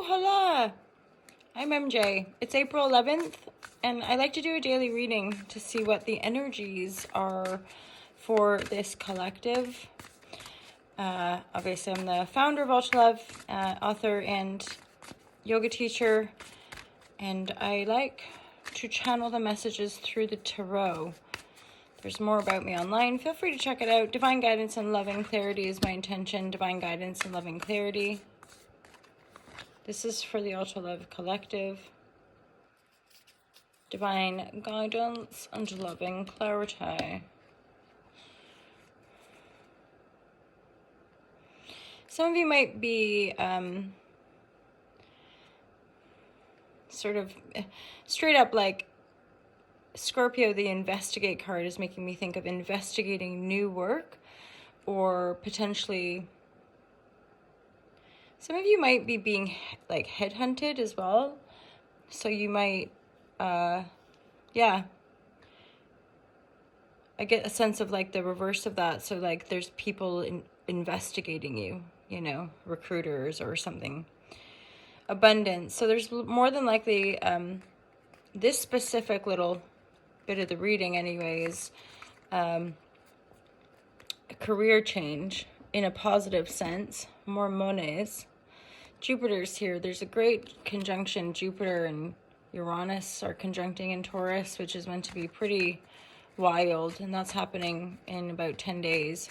hola! I'm MJ. It's April 11th, and I like to do a daily reading to see what the energies are for this collective. Obviously, I'm the founder of Ultra Love, author and yoga teacher, and I like to channel the messages through the tarot. There's more about me online. Feel free to check it out. Divine guidance and loving clarity is my intention. Divine guidance and loving clarity. This is for the Ultra Love Collective. Divine guidance and loving clarity. Some of you might be sort of straight up like Scorpio, the investigate card is making me think of investigating new work, or potentially some of you might be being like headhunted as well. So you might, yeah, I get a sense of like the reverse of that. So like there's people investigating you, you know, recruiters or something. Abundance. So there's more than likely, this specific little bit of the reading anyway is a career change in a positive sense. More monies. Jupiter's here. There's a great conjunction. Jupiter and Uranus are conjuncting in Taurus, which is meant to be pretty wild, and that's happening in about 10 days.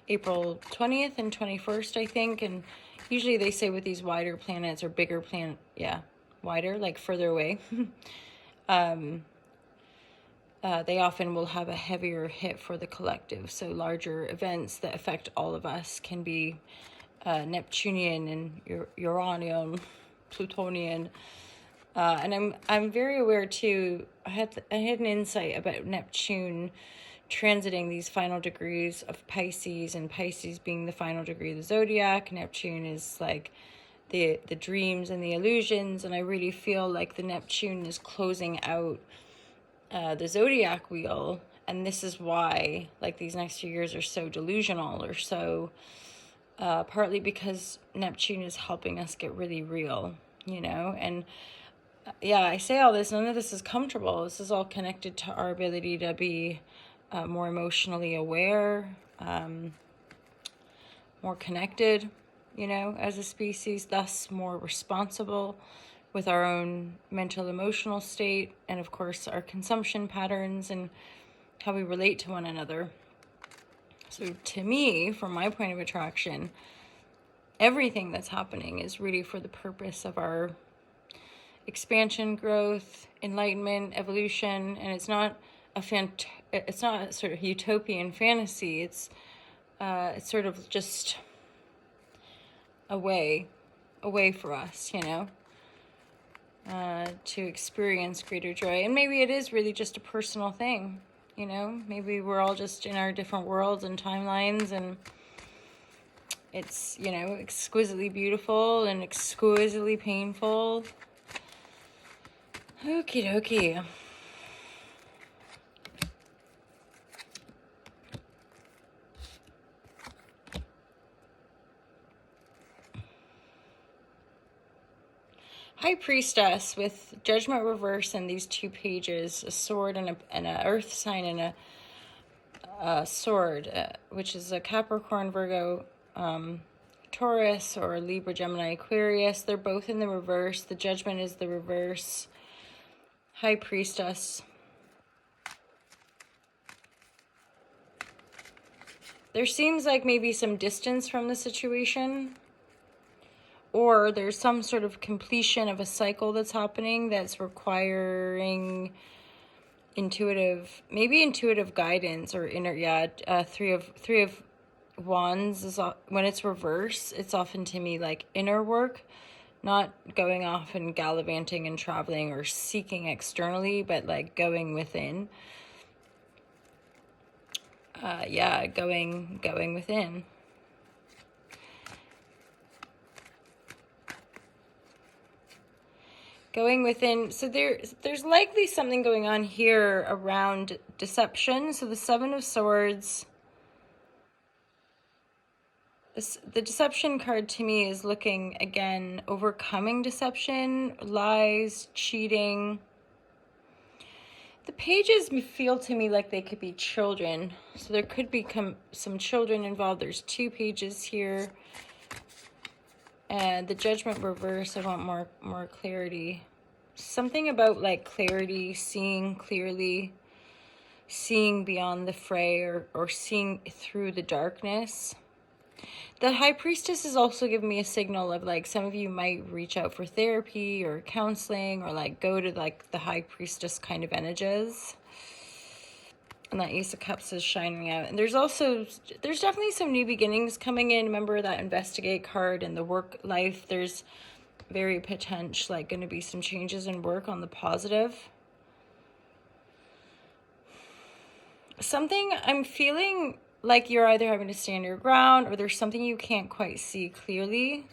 April 20th and 21st, I think, and usually they say with these wider planets or bigger planet, yeah, wider, like further away, they often will have a heavier hit for the collective. So larger events that affect all of us can be Neptunian and Uranian, Plutonian, and I'm very aware too. I had an insight about Neptune transiting these final degrees of Pisces, and Pisces being the final degree of the zodiac. Neptune is like the dreams and the illusions, and I really feel like the Neptune is closing out the zodiac wheel, and this is why like these next few years are so delusional, or so partly because Neptune is helping us get really real, you know. And yeah, I say all this, none of this is comfortable. This is all connected to our ability to be more emotionally aware, more connected, you know, as a species, thus more responsible with our own mental, emotional state, and of course our consumption patterns and how we relate to one another. So to me, from my point of attraction, everything that's happening is really for the purpose of our expansion, growth, enlightenment, evolution, and it's not it's not a sort of utopian fantasy. It's sort of just a way for us, you know, to experience greater joy. And maybe it is really just a personal thing, you know. Maybe we're all just in our different worlds and timelines, and it's, you know, exquisitely beautiful and exquisitely painful. Okie dokie. High Priestess with Judgment Reverse and these two pages, a sword and a earth sign and a sword, which is a Capricorn, Virgo, Taurus, or Libra, Gemini, Aquarius. They're both in the reverse. The Judgment is the reverse. High Priestess. There seems like maybe some distance from the situation, or there's some sort of completion of a cycle that's happening that's requiring intuitive guidance or inner, three of wands is, when it's reverse, it's often to me like inner work, not going off and gallivanting and traveling or seeking externally, but like going within. Going within. Going within. So there's likely something going on here around deception. So the Seven of Swords the deception card to me is looking, again, overcoming deception, lies, cheating. The pages feel to me like they could be children. So there could be some children involved. There's 2 pages here. And the Judgment reverse, I want more clarity. Something about like clarity, seeing clearly, seeing beyond the fray, or seeing through the darkness. The High Priestess is also giving me a signal of like some of you might reach out for therapy or counseling, or like go to like the High Priestess kind of energies. And that Ace of Cups is shining out. And there's definitely some new beginnings coming in. Remember that Investigate card and the work life. There's very potential, like, going to be some changes in work on the positive. Something I'm feeling like you're either having to stand your ground, or there's something you can't quite see clearly.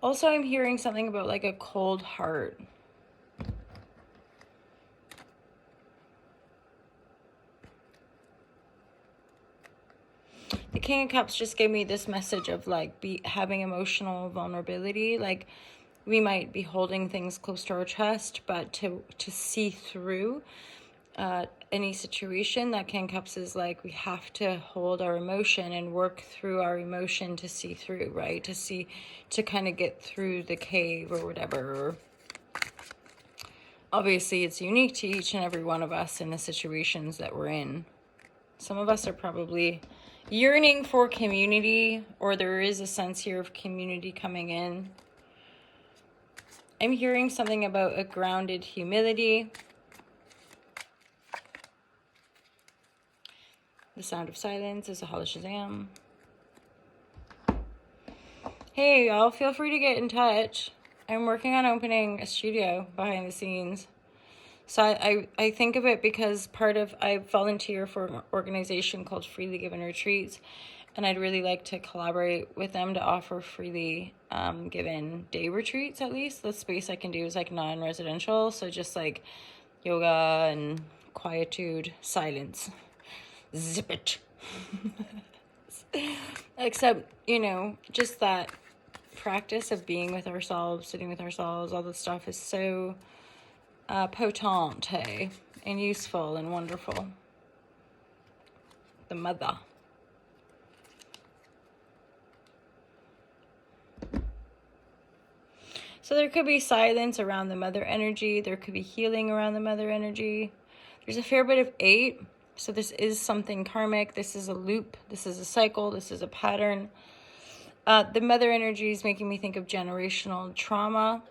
Also, I'm hearing something about like a cold heart. The King of Cups just gave me this message of like having emotional vulnerability. Like, we might be holding things close to our chest, but to see through any situation, that King of Cups is like, we have to hold our emotion and work through our emotion to see through, right? To kind of get through the cave or whatever. Obviously, it's unique to each and every one of us in the situations that we're in. Some of us are probably yearning for community, or there is a sense here of community coming in. I'm hearing something about a grounded humility. The Sound of Silence is a Hollow Shazam. Hey, y'all, feel free to get in touch. I'm working on opening a studio behind the scenes. So I think of it because I volunteer for an organization called Freely Given Retreats, and I'd really like to collaborate with them to offer freely given day retreats. At least the space I can do is like non-residential, so just like yoga and quietude, silence. Zip it. Except, just that practice of being with ourselves, sitting with ourselves, all this stuff is so potent, hey, and useful and wonderful. The Mother. So there could be silence around the Mother energy. There could be healing around the Mother energy. There's a fair bit of 8. So this is something karmic. This is a loop. This is a cycle. This is a pattern. The Mother energy is making me think of generational trauma.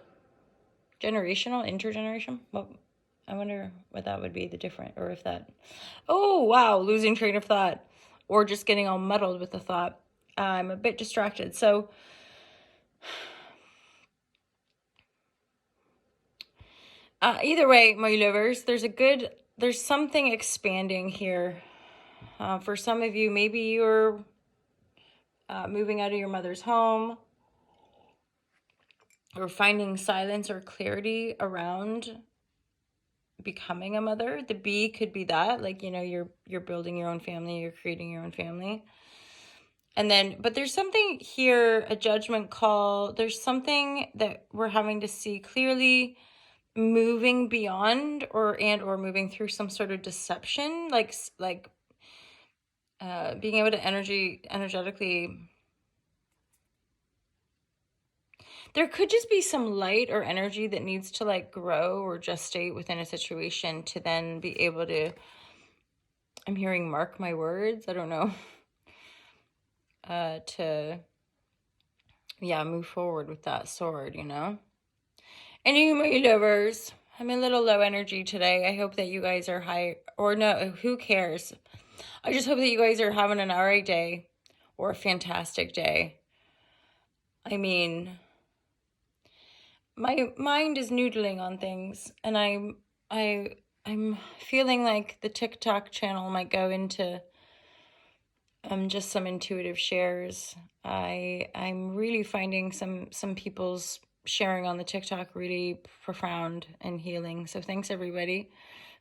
Generational? Intergeneration? Well, I wonder what that would be, the different, or if that... Oh, wow, losing train of thought. Or just getting all muddled with the thought. I'm a bit distracted. So... either way, my lovers, there's something expanding here. For some of you, maybe you're moving out of your mother's home, or finding silence or clarity around becoming a mother. The B could be that, like, you're building your own family, you're creating your own family. And then, but there's something here, a judgment call. There's something that we're having to see clearly, moving beyond or moving through some sort of deception, like being able to energetically. There could just be some light or energy that needs to like grow or gestate within a situation to then be able to, I'm hearing mark my words, I don't know, to, move forward with that sword, And you, my lovers, I'm a little low energy today. I hope that you guys are high, or no, who cares? I just hope that you guys are having an alright day or a fantastic day. I mean, my mind is noodling on things, and I'm feeling like the TikTok channel might go into just some intuitive shares. I'm really finding some people's sharing on the TikTok really profound and healing. So thanks everybody,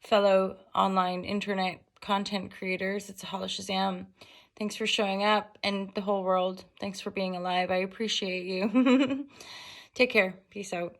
fellow online internet content creators. It's a holla shazam. Thanks for showing up, and the whole world. Thanks for being alive. I appreciate you. Take care. Peace out.